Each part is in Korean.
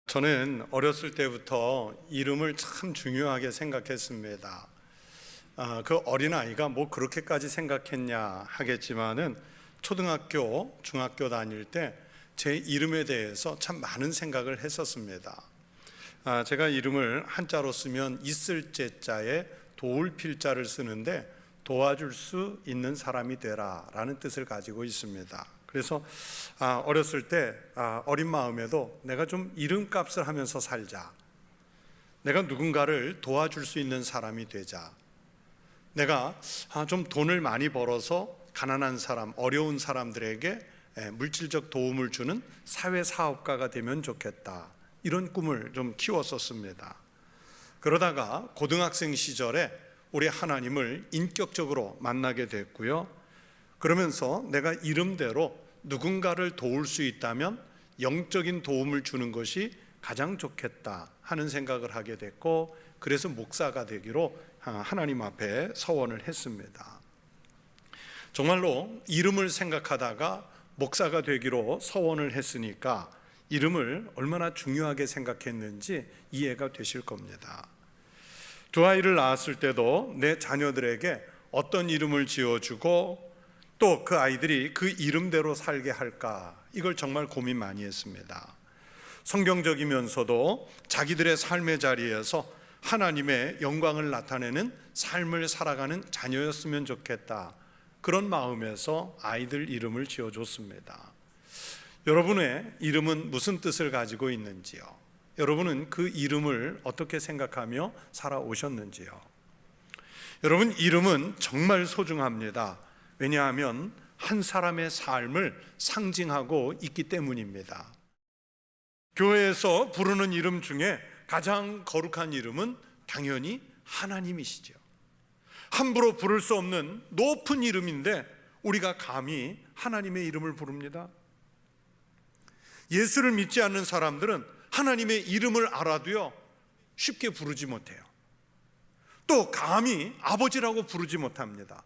저는 어렸을 때부터 이름을 참 중요하게 생각했습니다. 그 어린아이가 뭐 그렇게까지 생각했냐 하겠지만은 초등학교, 중학교 다닐 때 제 이름에 대해서 참 많은 생각을 했었습니다. 제가 이름을 한자로 쓰면 있을 제자에 도울 필자를 쓰는데 도와줄 수 있는 사람이 되라 라는 뜻을 가지고 있습니다. 그래서 어렸을 때 어린 마음에도 내가 좀 이름값을 하면서 살자, 내가 누군가를 도와줄 수 있는 사람이 되자, 내가 좀 돈을 많이 벌어서 가난한 사람, 어려운 사람들에게 물질적 도움을 주는 사회사업가가 되면 좋겠다, 이런 꿈을 좀 키웠었습니다. 그러다가 고등학생 시절에 우리 하나님을 인격적으로 만나게 됐고요. 그러면서 내가 이름대로 누군가를 도울 수 있다면 영적인 도움을 주는 것이 가장 좋겠다 하는 생각을 하게 됐고, 그래서 목사가 되기로 하나님 앞에 서원을 했습니다. 정말로 이름을 생각하다가 목사가 되기로 서원을 했으니까 이름을 얼마나 중요하게 생각했는지 이해가 되실 겁니다. 두 아이를 낳았을 때도 내 자녀들에게 어떤 이름을 지어주고 또 그 아이들이 그 이름대로 살게 할까, 이걸 정말 고민 많이 했습니다. 성경적이면서도 자기들의 삶의 자리에서 하나님의 영광을 나타내는 삶을 살아가는 자녀였으면 좋겠다, 그런 마음에서 아이들 이름을 지어줬습니다. 여러분의 이름은 무슨 뜻을 가지고 있는지요? 여러분은 그 이름을 어떻게 생각하며 살아오셨는지요? 여러분, 이름은 정말 소중합니다. 왜냐하면 한 사람의 삶을 상징하고 있기 때문입니다. 교회에서 부르는 이름 중에 가장 거룩한 이름은 당연히 하나님이시죠. 함부로 부를 수 없는 높은 이름인데 우리가 감히 하나님의 이름을 부릅니다. 예수를 믿지 않는 사람들은 하나님의 이름을 알아도요 쉽게 부르지 못해요. 또 감히 아버지라고 부르지 못합니다.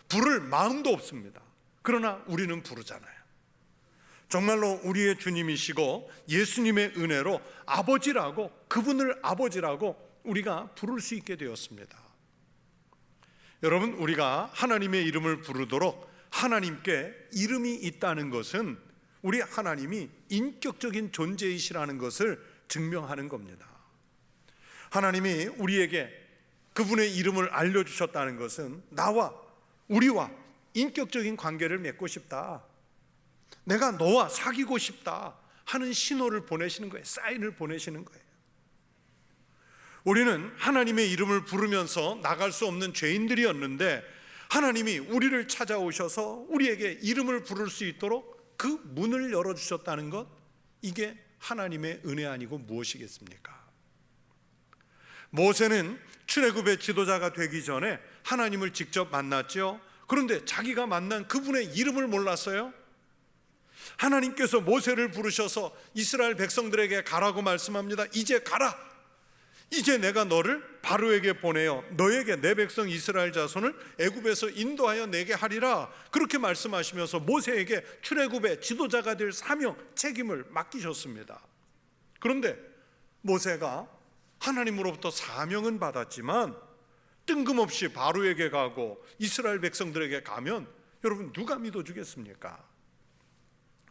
부를 마음도 없습니다. 그러나 우리는 부르잖아요. 정말로 우리의 주님이시고 예수님의 은혜로 아버지라고, 그분을 아버지라고 우리가 부를 수 있게 되었습니다. 여러분, 우리가 하나님의 이름을 부르도록 하나님께 이름이 있다는 것은 우리 하나님이 인격적인 존재이시라는 것을 증명하는 겁니다. 하나님이 우리에게 그분의 이름을 알려주셨다는 것은 우리와 인격적인 관계를 맺고 싶다, 내가 너와 사귀고 싶다 하는 신호를 보내시는 거예요. 사인을 보내시는 거예요. 우리는 하나님의 이름을 부르면서 나갈 수 없는 죄인들이었는데 하나님이 우리를 찾아오셔서 우리에게 이름을 부를 수 있도록 그 문을 열어주셨다는 것, 이게 하나님의 은혜 아니고 무엇이겠습니까? 모세는 출애굽의 지도자가 되기 전에 하나님을 직접 만났죠. 그런데 자기가 만난 그분의 이름을 몰랐어요. 하나님께서 모세를 부르셔서 이스라엘 백성들에게 가라고 말씀합니다. 이제 가라. 이제 내가 너를 바로에게 보내어 너에게 내 백성 이스라엘 자손을 애굽에서 인도하여 내게 하리라, 그렇게 말씀하시면서 모세에게 출애굽의 지도자가 될 사명, 책임을 맡기셨습니다. 그런데 모세가 하나님으로부터 사명은 받았지만 뜬금없이 바로에게 가고 이스라엘 백성들에게 가면 여러분 누가 믿어주겠습니까?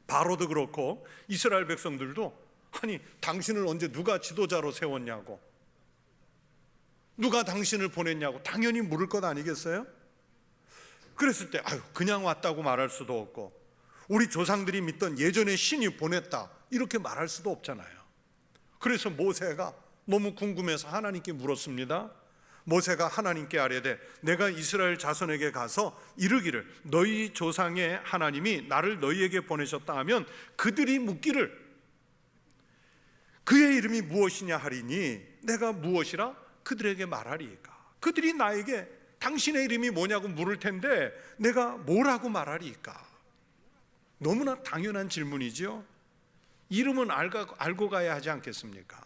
바로도 그렇고 이스라엘 백성들도 아니 당신을 언제 누가 지도자로 세웠냐고, 누가 당신을 보냈냐고 당연히 물을 것 아니겠어요? 그랬을 때 그냥 왔다고 말할 수도 없고 우리 조상들이 믿던 예전의 신이 보냈다 이렇게 말할 수도 없잖아요. 그래서 모세가 너무 궁금해서 하나님께 물었습니다. 모세가 하나님께 아뢰되 내가 이스라엘 자손에게 가서 이르기를 너희 조상의 하나님이 나를 너희에게 보내셨다 하면 그들이 묻기를 그의 이름이 무엇이냐 하리니 내가 무엇이라 그들에게 말하리이까? 그들이 나에게 당신의 이름이 뭐냐고 물을 텐데 내가 뭐라고 말하리이까? 너무나 당연한 질문이죠. 이름은 알고 가야 하지 않겠습니까?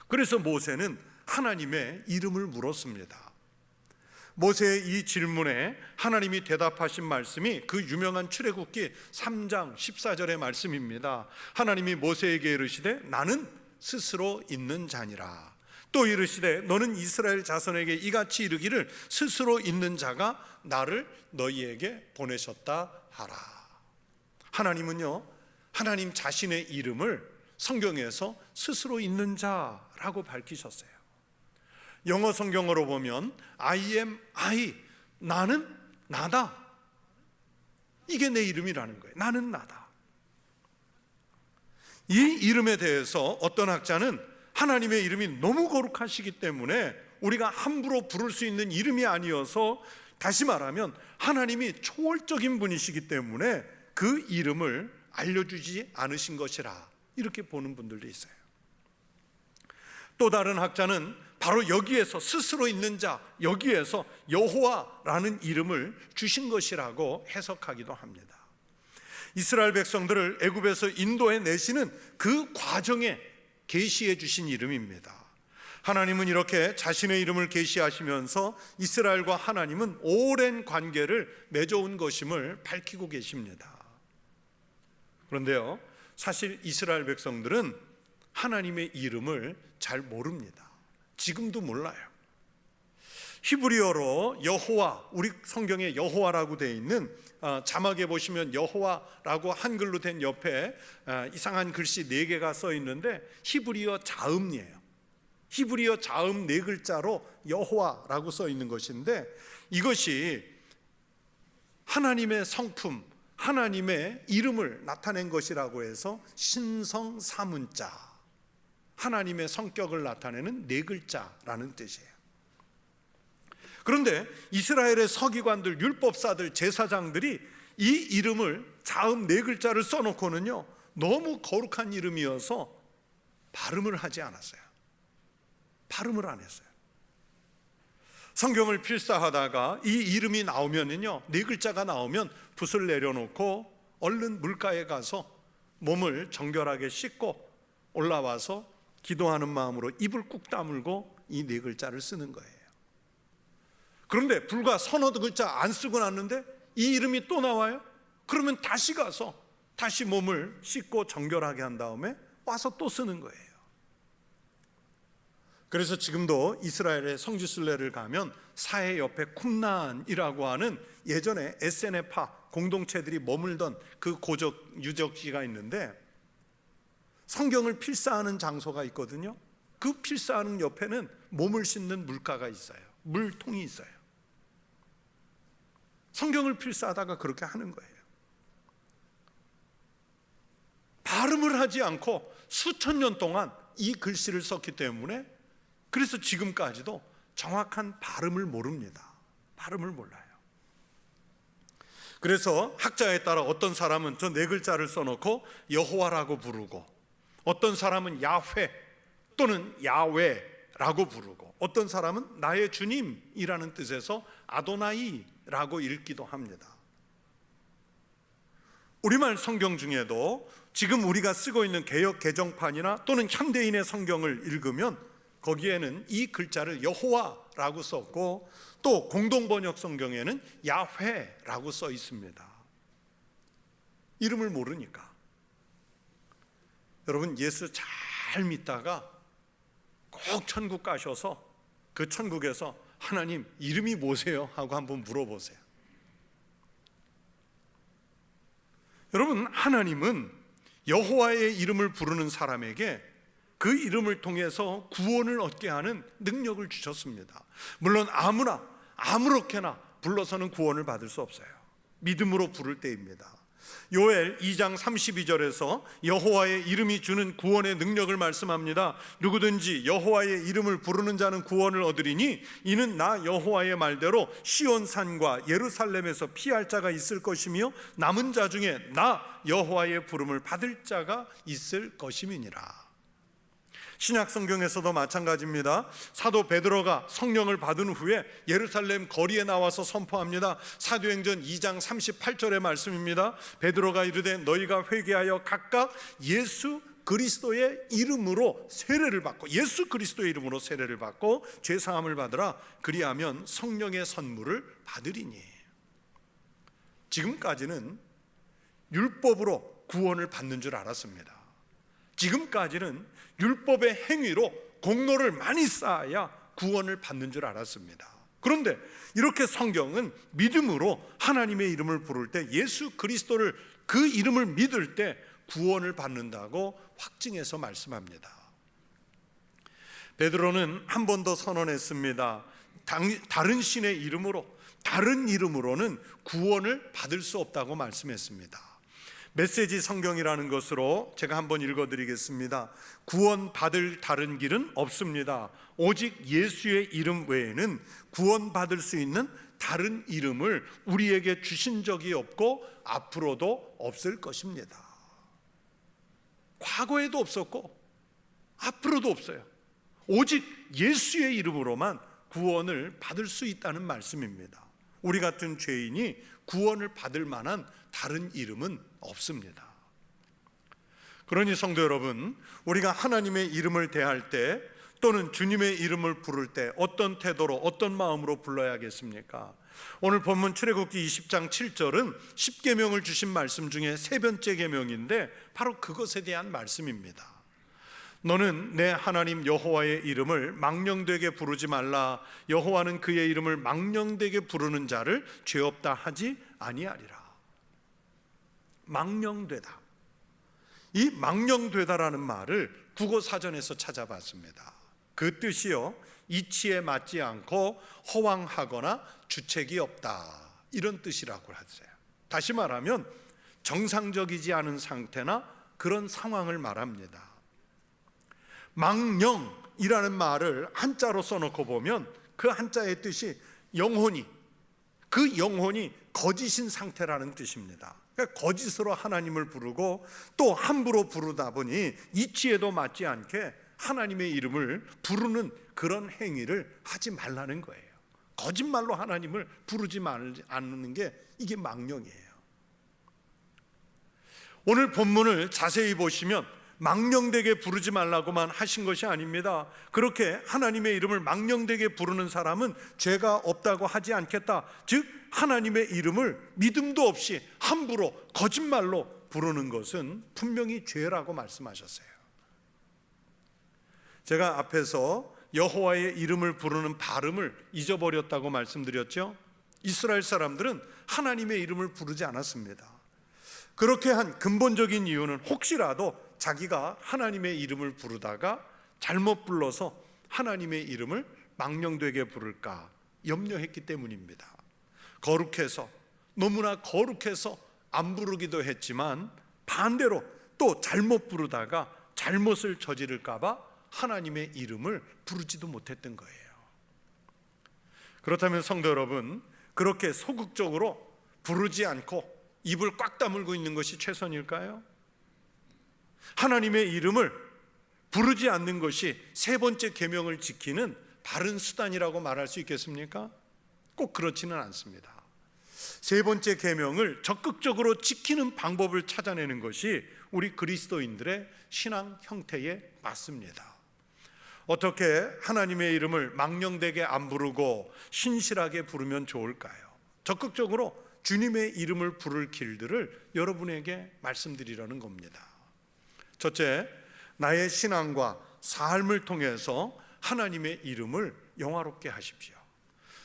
그래서 모세는 하나님의 이름을 물었습니다. 모세의 이 질문에 하나님이 대답하신 말씀이 그 유명한 출애굽기 3장 14절의 말씀입니다. 하나님이 모세에게 이르시되 나는 스스로 있는 자니라. 또 이르시되 너는 이스라엘 자손에게 이같이 이르기를 스스로 있는 자가 나를 너희에게 보내셨다 하라. 하나님은요, 하나님 자신의 이름을 성경에서 스스로 있는 자라고 밝히셨어요. 영어 성경으로 보면 I am I, 나는 나다. 이게 내 이름이라는 거예요. 나는 나다. 이 이름에 대해서 어떤 학자는 하나님의 이름이 너무 거룩하시기 때문에 우리가 함부로 부를 수 있는 이름이 아니어서, 다시 말하면 하나님이 초월적인 분이시기 때문에 그 이름을 알려주지 않으신 것이라, 이렇게 보는 분들도 있어요. 또 다른 학자는 바로 여기에서 스스로 있는 자, 여기에서 여호와라는 이름을 주신 것이라고 해석하기도 합니다. 이스라엘 백성들을 애굽에서 인도해 내시는 그 과정에 계시해 주신 이름입니다. 하나님은 이렇게 자신의 이름을 계시하시면서 이스라엘과 하나님은 오랜 관계를 맺어온 것임을 밝히고 계십니다. 그런데요, 사실 이스라엘 백성들은 하나님의 이름을 잘 모릅니다. 지금도 몰라요. 히브리어로 여호와, 우리 성경에 여호와라고 되어 있는 자막에 보시면 여호와라고 한글로 된 옆에 이상한 글씨 4개가 써 있는데 히브리어 자음이에요. 히브리어 자음 4글자로 여호와라고 써 있는 것인데, 이것이 하나님의 성품, 하나님의 이름을 나타낸 것이라고 해서 신성사문자, 하나님의 성격을 나타내는 4글자라는 뜻이에요. 그런데 이스라엘의 서기관들, 율법사들, 제사장들이 이 이름을 자음 4글자를 써놓고는요, 너무 거룩한 이름이어서 발음을 하지 않았어요. 발음을 안 했어요. 성경을 필사하다가 이 이름이 나오면은요, 4글자가 나오면 붓을 내려놓고 얼른 물가에 가서 몸을 정결하게 씻고 올라와서 기도하는 마음으로 입을 꾹 다물고 이 4글자를 쓰는 거예요. 그런데 불과 서너 글자 안 쓰고 났는데 이 이름이 또 나와요? 그러면 다시 가서 다시 몸을 씻고 정결하게 한 다음에 와서 또 쓰는 거예요. 그래서 지금도 이스라엘의 성지순례를 가면 사해 옆에 쿰란이라고 하는 예전에 에세네파 공동체들이 머물던 그 유적지가 있는데, 성경을 필사하는 장소가 있거든요. 그 필사하는 옆에는 몸을 씻는 물가가 있어요. 물통이 있어요. 성경을 필사하다가 그렇게 하는 거예요. 발음을 하지 않고 수천 년 동안 이 글씨를 썼기 때문에, 그래서 지금까지도 정확한 발음을 모릅니다. 발음을 몰라요. 그래서 학자에 따라 어떤 사람은 저 4글자를 써놓고 여호와라고 부르고, 어떤 사람은 야훼 또는 야외라고 부르고, 어떤 사람은 나의 주님이라는 뜻에서 아도나이라고 읽기도 합니다. 우리말 성경 중에도 지금 우리가 쓰고 있는 개역 개정판이나 또는 현대인의 성경을 읽으면 거기에는 이 글자를 여호와라고 썼고, 또 공동번역 성경에는 야훼라고 써 있습니다. 이름을 모르니까. 여러분, 예수 잘 믿다가 꼭 천국 가셔서 그 천국에서 하나님 이름이 뭐세요? 하고 한번 물어보세요. 여러분, 하나님은 여호와의 이름을 부르는 사람에게 그 이름을 통해서 구원을 얻게 하는 능력을 주셨습니다. 물론 아무나 아무렇게나 불러서는 구원을 받을 수 없어요. 믿음으로 부를 때입니다. 요엘 2장 32절에서 여호와의 이름이 주는 구원의 능력을 말씀합니다. 누구든지 여호와의 이름을 부르는 자는 구원을 얻으리니 이는 나 여호와의 말대로 시온산과 예루살렘에서 피할 자가 있을 것이며 남은 자 중에 나 여호와의 부름을 받을 자가 있을 것임이니라. 신약 성경에서도 마찬가지입니다. 사도 베드로가 성령을 받은 후에 예루살렘 거리에 나와서 선포합니다. 사도행전 2장 38절의 말씀입니다. 베드로가 이르되 너희가 회개하여 각각 예수 그리스도의 이름으로 세례를 받고, 예수 그리스도의 이름으로 세례를 받고 죄 사함을 받으라. 그리하면 성령의 선물을 받으리니. 지금까지는 율법으로 구원을 받는 줄 알았습니다. 지금까지는 율법의 행위로 공로를 많이 쌓아야 구원을 받는 줄 알았습니다. 그런데 이렇게 성경은 믿음으로 하나님의 이름을 부를 때, 예수 그리스도를, 그 이름을 믿을 때 구원을 받는다고 확증해서 말씀합니다. 베드로는 한 번 더 선언했습니다. 다른 신의 이름으로, 다른 이름으로는 구원을 받을 수 없다고 말씀했습니다. 메시지 성경이라는 것으로 제가 한번 읽어드리겠습니다. 구원받을 다른 길은 없습니다. 오직 예수의 이름 외에는 구원받을 수 있는 다른 이름을 우리에게 주신 적이 없고 앞으로도 없을 것입니다. 과거에도 없었고 앞으로도 없어요. 오직 예수의 이름으로만 구원을 받을 수 있다는 말씀입니다. 우리 같은 죄인이 구원을 받을 만한 다른 이름은 없습니다. 그러니 성도 여러분, 우리가 하나님의 이름을 대할 때 또는 주님의 이름을 부를 때 어떤 태도로, 어떤 마음으로 불러야겠습니까? 오늘 본문 출애굽기 20장 7절은 10계명을 주신 말씀 중에 세 번째 계명인데 바로 그것에 대한 말씀입니다. 너는 내 하나님 여호와의 이름을 망령되게 부르지 말라. 여호와는 그의 이름을 망령되게 부르는 자를 죄 없다 하지 아니하리라. 망령되다. 이 망령되다라는 말을 국어 사전에서 찾아봤습니다. 그 뜻이요, 이치에 맞지 않고 허황하거나 주책이 없다, 이런 뜻이라고 하세요. 다시 말하면 정상적이지 않은 상태나 그런 상황을 말합니다. 망령이라는 말을 한자로 써놓고 보면 그 한자의 뜻이 영혼이, 그 영혼이 거짓인 상태라는 뜻입니다. 그러니까 거짓으로 하나님을 부르고 또 함부로 부르다 보니 이치에도 맞지 않게 하나님의 이름을 부르는 그런 행위를 하지 말라는 거예요. 거짓말로 하나님을 부르지 않는 게 이게 망령이에요. 오늘 본문을 자세히 보시면 망령되게 부르지 말라고만 하신 것이 아닙니다. 그렇게 하나님의 이름을 망령되게 부르는 사람은 죄가 없다고 하지 않겠다. 즉 하나님의 이름을 믿음도 없이 함부로 거짓말로 부르는 것은 분명히 죄라고 말씀하셨어요. 제가 앞에서 여호와의 이름을 부르는 발음을 잊어버렸다고 말씀드렸죠. 이스라엘 사람들은 하나님의 이름을 부르지 않았습니다. 그렇게 한 근본적인 이유는 혹시라도 자기가 하나님의 이름을 부르다가 잘못 불러서 하나님의 이름을 망령되게 부를까 염려했기 때문입니다. 거룩해서, 너무나 거룩해서 안 부르기도 했지만 반대로 또 잘못 부르다가 잘못을 저지를까 봐 하나님의 이름을 부르지도 못했던 거예요. 그렇다면 성도 여러분, 그렇게 소극적으로 부르지 않고 입을 꽉 다물고 있는 것이 최선일까요? 하나님의 이름을 부르지 않는 것이 세 번째 계명을 지키는 바른 수단이라고 말할 수 있겠습니까? 꼭 그렇지는 않습니다. 세 번째 계명을 적극적으로 지키는 방법을 찾아내는 것이 우리 그리스도인들의 신앙 형태에 맞습니다. 어떻게 하나님의 이름을 망령되게 안 부르고 신실하게 부르면 좋을까요? 적극적으로 주님의 이름을 부를 길들을 여러분에게 말씀드리려는 겁니다. 첫째, 나의 신앙과 삶을 통해서 하나님의 이름을 영화롭게 하십시오.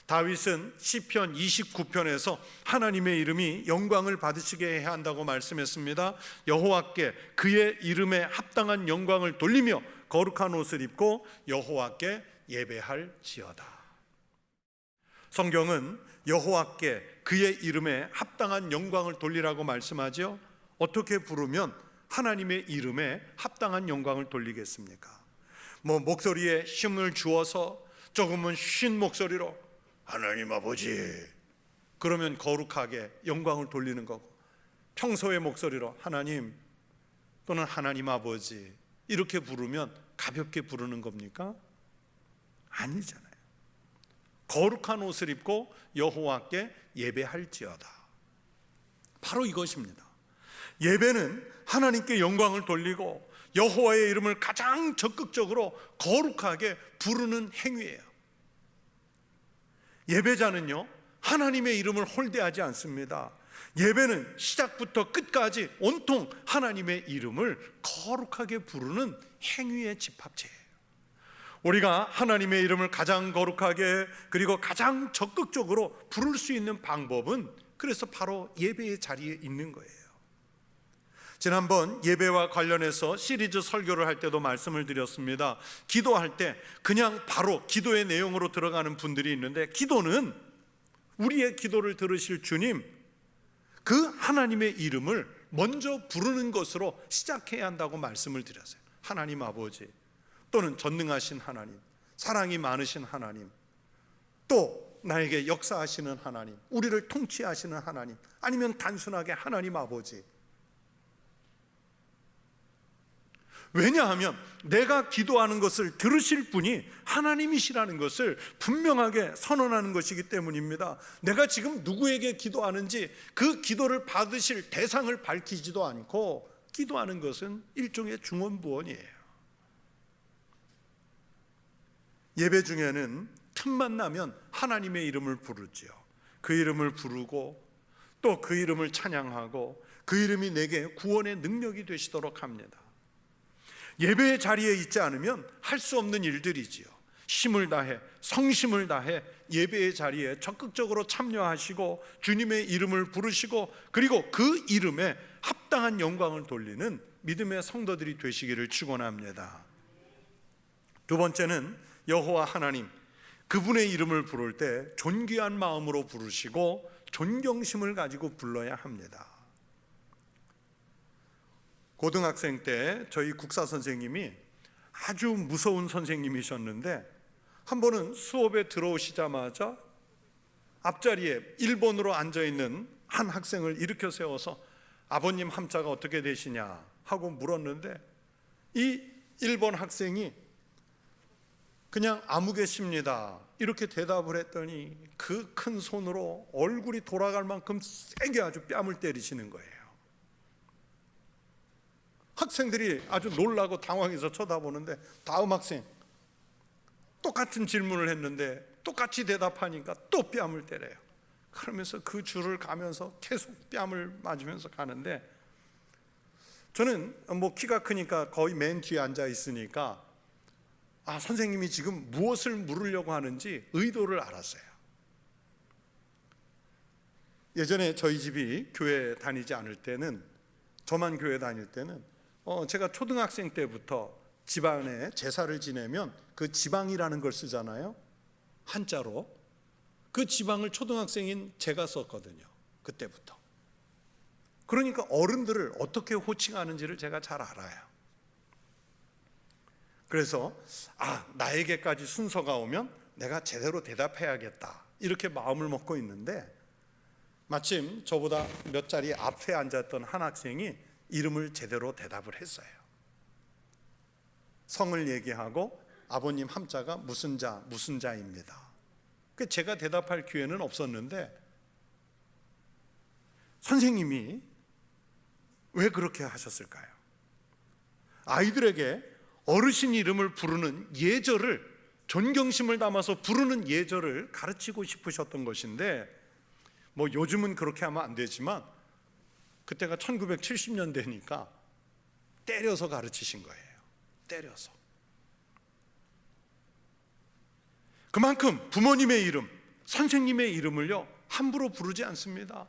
다윗은 시편 29편에서 하나님의 이름이 영광을 받으시게 해야 한다고 말씀했습니다. 여호와께 그의 이름에 합당한 영광을 돌리며 거룩한 옷을 입고 여호와께 예배할지어다. 성경은 여호와께 그의 이름에 합당한 영광을 돌리라고 말씀하죠. 어떻게 부르면 하나님의 이름에 합당한 영광을 돌리겠습니까? 목소리에 힘을 주어서 조금은 쉰 목소리로 하나님 아버지, 그러면 거룩하게 영광을 돌리는 거고, 평소의 목소리로 하나님 또는 하나님 아버지 이렇게 부르면 가볍게 부르는 겁니까? 아니잖아요. 거룩한 옷을 입고 여호와께 예배할지어다. 바로 이것입니다. 예배는 하나님께 영광을 돌리고 여호와의 이름을 가장 적극적으로 거룩하게 부르는 행위예요. 예배자는요, 하나님의 이름을 홀대하지 않습니다. 예배는 시작부터 끝까지 온통 하나님의 이름을 거룩하게 부르는 행위의 집합체예요. 우리가 하나님의 이름을 가장 거룩하게 그리고 가장 적극적으로 부를 수 있는 방법은 그래서 바로 예배의 자리에 있는 거예요. 지난번 예배와 관련해서 시리즈 설교를 할 때도 말씀을 드렸습니다. 기도할 때 그냥 바로 기도의 내용으로 들어가는 분들이 있는데, 기도는 우리의 기도를 들으실 주님, 그 하나님의 이름을 먼저 부르는 것으로 시작해야 한다고 말씀을 드렸어요. 하나님 아버지, 또는 전능하신 하나님, 사랑이 많으신 하나님, 또 나에게 역사하시는 하나님, 우리를 통치하시는 하나님, 아니면 단순하게 하나님 아버지. 왜냐하면 내가 기도하는 것을 들으실 분이 하나님이시라는 것을 분명하게 선언하는 것이기 때문입니다. 내가 지금 누구에게 기도하는지 그 기도를 받으실 대상을 밝히지도 않고, 기도하는 것은 일종의 중언부언이에요. 예배 중에는 틈만 나면 하나님의 이름을 부르지요. 그 이름을 부르고 또 그 이름을 찬양하고 그 이름이 내게 구원의 능력이 되시도록 합니다. 예배의 자리에 있지 않으면 할 수 없는 일들이지요. 힘을 다해, 성심을 다해 예배의 자리에 적극적으로 참여하시고 주님의 이름을 부르시고, 그리고 그 이름에 합당한 영광을 돌리는 믿음의 성도들이 되시기를 축원합니다. 두 번째는 여호와 하나님, 그분의 이름을 부를 때 존귀한 마음으로 부르시고 존경심을 가지고 불러야 합니다. 고등학생 때 저희 국사 선생님이 아주 무서운 선생님이셨는데, 한 번은 수업에 들어오시자마자 앞자리에 1번으로 앉아있는 한 학생을 일으켜 세워서 아버님 함자가 어떻게 되시냐 하고 물었는데, 이 1번 학생이 그냥 아무개십니다 이렇게 대답을 했더니 그 큰 손으로 얼굴이 돌아갈 만큼 세게 아주 뺨을 때리시는 거예요. 학생들이 아주 놀라고 당황해서 쳐다보는데, 다음 학생 똑같은 질문을 했는데 똑같이 대답하니까 또 뺨을 때려요. 그러면서 그 줄을 가면서 계속 뺨을 맞으면서 가는데, 저는 뭐 키가 크니까 거의 맨 뒤에 앉아 있으니까 선생님이 지금 무엇을 물으려고 하는지 의도를 알았어요. 예전에 저희 집이 교회 다니지 않을 때는, 저만 교회 다닐 때는 제가 초등학생 때부터 집안에 제사를 지내면 그 지방이라는 걸 쓰잖아요, 한자로. 그 지방을 초등학생인 제가 썼거든요, 그때부터. 그러니까 어른들을 어떻게 호칭하는지를 제가 잘 알아요. 그래서 나에게까지 순서가 오면 내가 제대로 대답해야겠다 이렇게 마음을 먹고 있는데, 마침 저보다 몇 자리 앞에 앉았던 한 학생이 이름을 제대로 대답을 했어요. 성을 얘기하고 아버님 함자가 무슨 자 무슨 자입니다. 제가 대답할 기회는 없었는데, 선생님이 왜 그렇게 하셨을까요? 아이들에게 어르신 이름을 부르는 예절을, 존경심을 담아서 부르는 예절을 가르치고 싶으셨던 것인데, 뭐 요즘은 그렇게 하면 안 되지만 그때가 1970년대니까 때려서 가르치신 거예요. 때려서. 그만큼 부모님의 이름, 선생님의 이름을요 함부로 부르지 않습니다.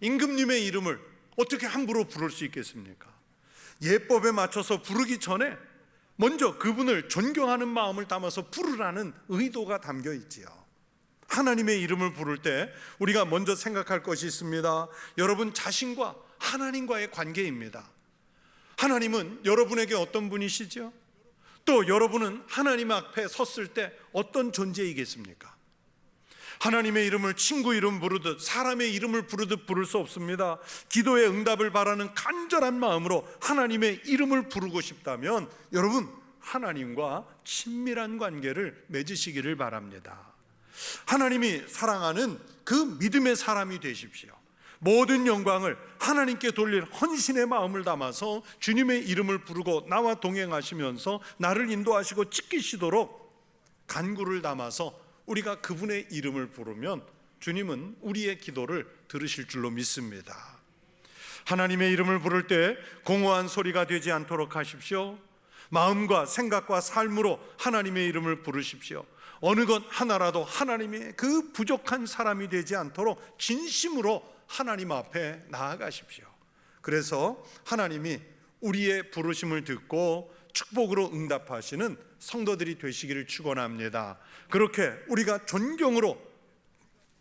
임금님의 이름을 어떻게 함부로 부를 수 있겠습니까? 예법에 맞춰서 부르기 전에 먼저 그분을 존경하는 마음을 담아서 부르라는 의도가 담겨 있지요. 하나님의 이름을 부를 때 우리가 먼저 생각할 것이 있습니다. 여러분 자신과 하나님과의 관계입니다. 하나님은 여러분에게 어떤 분이시죠? 또 여러분은 하나님 앞에 섰을 때 어떤 존재이겠습니까? 하나님의 이름을 친구 이름 부르듯 사람의 이름을 부르듯 부를 수 없습니다. 기도의 응답을 바라는 간절한 마음으로 하나님의 이름을 부르고 싶다면 여러분 하나님과 친밀한 관계를 맺으시기를 바랍니다. 하나님이 사랑하는 그 믿음의 사람이 되십시오. 모든 영광을 하나님께 돌릴 헌신의 마음을 담아서 주님의 이름을 부르고 나와 동행하시면서 나를 인도하시고 지키시도록 간구를 담아서 우리가 그분의 이름을 부르면 주님은 우리의 기도를 들으실 줄로 믿습니다. 하나님의 이름을 부를 때 공허한 소리가 되지 않도록 하십시오. 마음과 생각과 삶으로 하나님의 이름을 부르십시오. 어느 것 하나라도 하나님의 그 부족한 사람이 되지 않도록 진심으로 하나님 앞에 나아가십시오. 그래서 하나님이 우리의 부르심을 듣고 축복으로 응답하시는 성도들이 되시기를 축원합니다. 그렇게 우리가 존경으로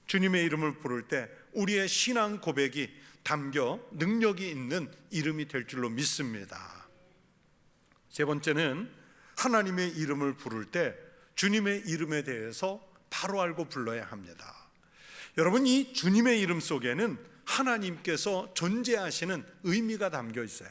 주님의 이름을 부를 때 우리의 신앙 고백이 담겨 능력이 있는 이름이 될 줄로 믿습니다. 세 번째는 하나님의 이름을 부를 때 주님의 이름에 대해서 바로 알고 불러야 합니다. 여러분, 이 주님의 이름 속에는 하나님께서 존재하시는 의미가 담겨 있어요.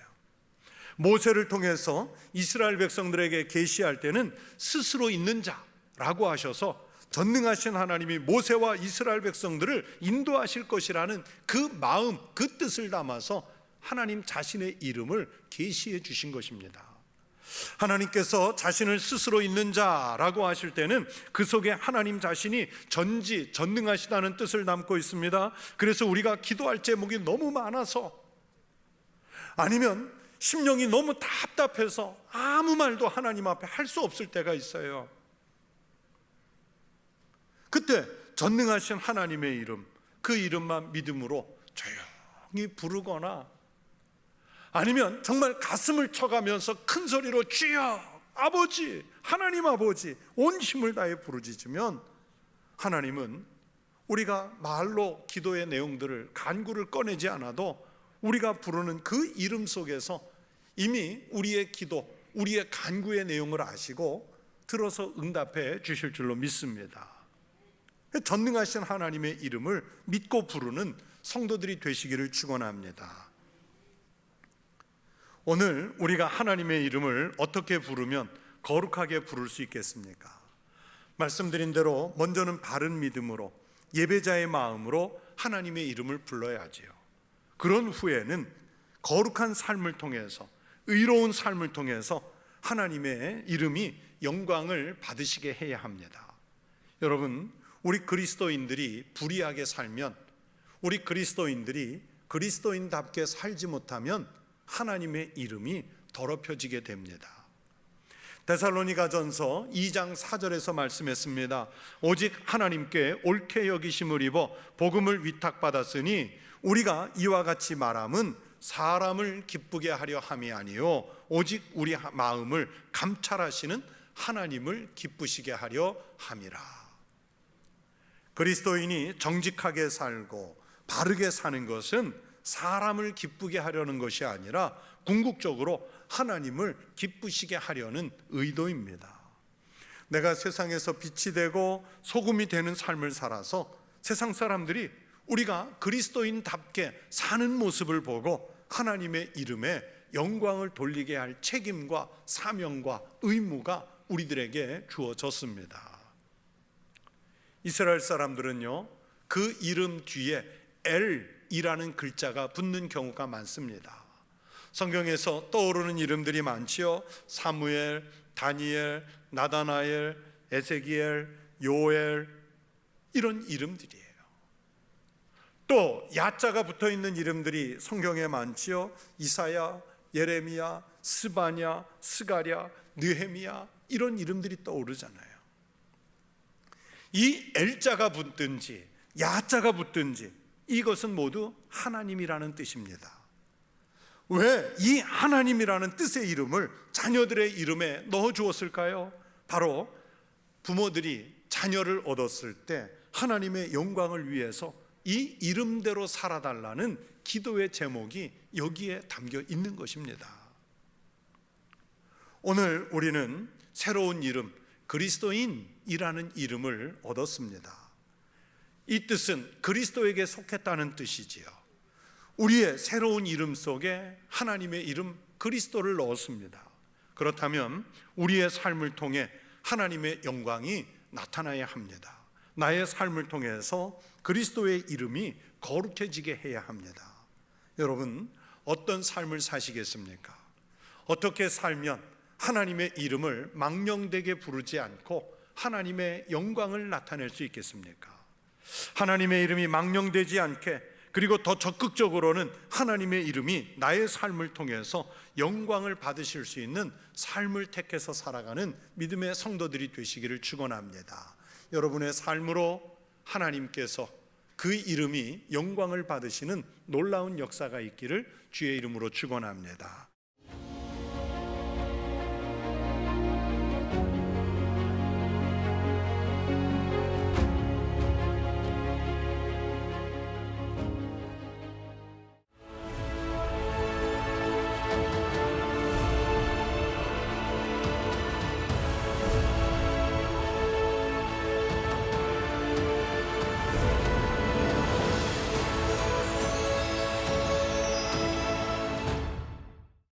모세를 통해서 이스라엘 백성들에게 계시할 때는 스스로 있는 자라고 하셔서 전능하신 하나님이 모세와 이스라엘 백성들을 인도하실 것이라는 그 마음, 그 뜻을 담아서 하나님 자신의 이름을 계시해 주신 것입니다. 하나님께서 자신을 스스로 있는 자라고 하실 때는 그 속에 하나님 자신이 전능하시다는 뜻을 담고 있습니다. 그래서 우리가 기도할 제목이 너무 많아서, 아니면 심령이 너무 답답해서 아무 말도 하나님 앞에 할 수 없을 때가 있어요. 그때 전능하신 하나님의 이름, 그 이름만 믿음으로 조용히 부르거나, 아니면 정말 가슴을 쳐가면서 큰 소리로 주여 아버지, 하나님 아버지 온 힘을 다해 부르짖으면 하나님은 우리가 말로 기도의 내용들을, 간구를 꺼내지 않아도 우리가 부르는 그 이름 속에서 이미 우리의 기도, 우리의 간구의 내용을 아시고 들어서 응답해 주실 줄로 믿습니다. 전능하신 하나님의 이름을 믿고 부르는 성도들이 되시기를 축원합니다. 오늘 우리가 하나님의 이름을 어떻게 부르면 거룩하게 부를 수 있겠습니까? 말씀드린 대로 먼저는 바른 믿음으로, 예배자의 마음으로 하나님의 이름을 불러야지요. 그런 후에는 거룩한 삶을 통해서, 의로운 삶을 통해서 하나님의 이름이 영광을 받으시게 해야 합니다. 여러분, 우리 그리스도인들이 불의하게 살면, 우리 그리스도인들이 그리스도인답게 살지 못하면 하나님의 이름이 더럽혀지게 됩니다. 데살로니가전서 2장 4절에서 말씀했습니다. 오직 하나님께 옳게 여기심을 입어 복음을 위탁받았으니 우리가 이와 같이 말함은 사람을 기쁘게 하려 함이 아니요 오직 우리 마음을 감찰하시는 하나님을 기쁘시게 하려 함이라. 그리스도인이 정직하게 살고 바르게 사는 것은 사람을 기쁘게 하려는 것이 아니라 궁극적으로 하나님을 기쁘시게 하려는 의도입니다. 내가 세상에서 빛이 되고 소금이 되는 삶을 살아서 세상 사람들이 우리가 그리스도인답게 사는 모습을 보고 하나님의 이름에 영광을 돌리게 할 책임과 사명과 의무가 우리들에게 주어졌습니다. 이스라엘 사람들은요, 그 이름 뒤에 엘이라는 글자가 붙는 경우가 많습니다. 성경에서 떠오르는 이름들이 많지요. 사무엘, 다니엘, 나다나엘, 에세기엘, 요엘, 이런 이름들이에요. 또 야자가 붙어있는 이름들이 성경에 많지요. 이사야, 예레미야, 스바냐, 스가랴, 느헤미야, 이런 이름들이 떠오르잖아요. 이 엘자가 붙든지 야자가 붙든지 이것은 모두 하나님이라는 뜻입니다. 왜 이 하나님이라는 뜻의 이름을 자녀들의 이름에 넣어 주었을까요? 바로 부모들이 자녀를 얻었을 때 하나님의 영광을 위해서 이 이름대로 살아달라는 기도의 제목이 여기에 담겨 있는 것입니다. 오늘 우리는 새로운 이름, 그리스도인이라는 이름을 얻었습니다. 이 뜻은 그리스도에게 속했다는 뜻이지요. 우리의 새로운 이름 속에 하나님의 이름 그리스도를 넣었습니다. 그렇다면 우리의 삶을 통해 하나님의 영광이 나타나야 합니다. 나의 삶을 통해서 그리스도의 이름이 거룩해지게 해야 합니다. 여러분, 어떤 삶을 사시겠습니까? 어떻게 살면 하나님의 이름을 망령되게 부르지 않고 하나님의 영광을 나타낼 수 있겠습니까? 하나님의 이름이 망령되지 않게, 그리고 더 적극적으로는 하나님의 이름이 나의 삶을 통해서 영광을 받으실 수 있는 삶을 택해서 살아가는 믿음의 성도들이 되시기를 축원합니다. 여러분의 삶으로 하나님께서 그 이름이 영광을 받으시는 놀라운 역사가 있기를 주의 이름으로 축원합니다.